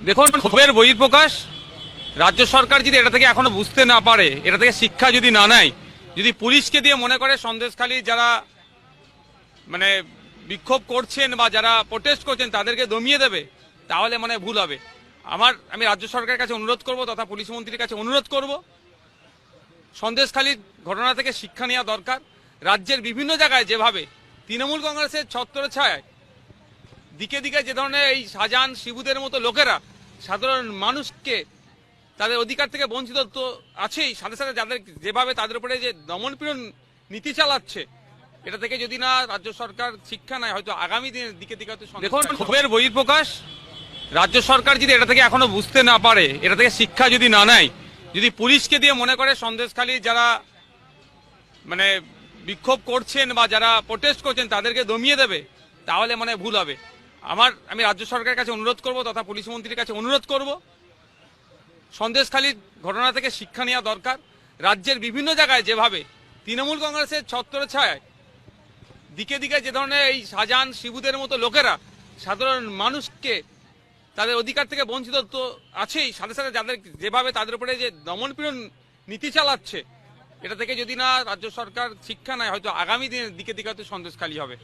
দেখুন, ক্ষোভের বহিঃপ্রকাশ রাজ্য সরকার যদি এটা থেকে এখনো বুঝতে না পারে, এটা থেকে শিক্ষা যদি না নেয়, যদি পুলিশকে দিয়ে মনে করে সন্দেশখালী যারা মানে বিক্ষোভ করছেন বা যারা প্রোটেস্ট করছেন তাদেরকে দমিয়ে দেবে, তাহলে মানে ভুল হবে। আমি রাজ্য সরকারের কাছে অনুরোধ করব তথা পুলিশ মন্ত্রীর কাছে অনুরোধ করব, সন্দেশখালীর ঘটনা থেকে শিক্ষা নেওয়া দরকার। রাজ্যের বিভিন্ন জায়গায় যেভাবে তৃণমূল কংগ্রেসের ছত্রছায়ায় দিকে দিকে যে ধরনের এই শাহজাহান শিবুদের মতো লোকেরা সাধারণ মানুষকে তাদের অধিকার থেকে বঞ্চিত তো আছেই, সাথে সাথে যাদের যেভাবে তাদের উপরে যে দমনপীড়ন নীতি চালাচ্ছে, এটা থেকে যদি না রাজ্য সরকার শিক্ষা নেয়, হয়তো আগামী দিনের দিকে দিকে হয়তো দেখুন, ক্ষোভের বহিঃপ্রকাশ রাজ্য সরকার যদি এটা থেকে এখনো বুঝতে না পারে, এটা থেকে শিক্ষা যদি না নেয়, যদি পুলিশকে দিয়ে মনে করে সন্দেশখালী যারা মানে বিক্ষোভ করছেন বা যারা প্রোটেস্ট করছেন তাদেরকে দমিয়ে দেবে, তাহলে মানে ভুল হবে। আমি রাজ্য সরকারের কাছে অনুরোধ করব তথা পুলিশ মন্ত্রীর কাছে অনুরোধ করব, সন্দেশখালীর ঘটনা থেকে শিক্ষা নেওয়া দরকার। রাজ্যের বিভিন্ন জায়গায় যেভাবে তৃণমূল কংগ্রেসের ছত্রছায়ায় দিকে দিকে যে ধরনের এই শাহজাহান শিবুদের মতো লোকেরা সাধারণ মানুষকে তাদের অধিকার থেকে বঞ্চিত তো আছেই, সাথে সাথে যাদের যেভাবে তাদের উপরে যে দমনপীড়ন নীতি চালাচ্ছে, এটা থেকে যদি না রাজ্য সরকার শিক্ষা নেয়, হয়তো আগামী দিনের দিকে দিকে হয়তো সন্দেশখালী হবে।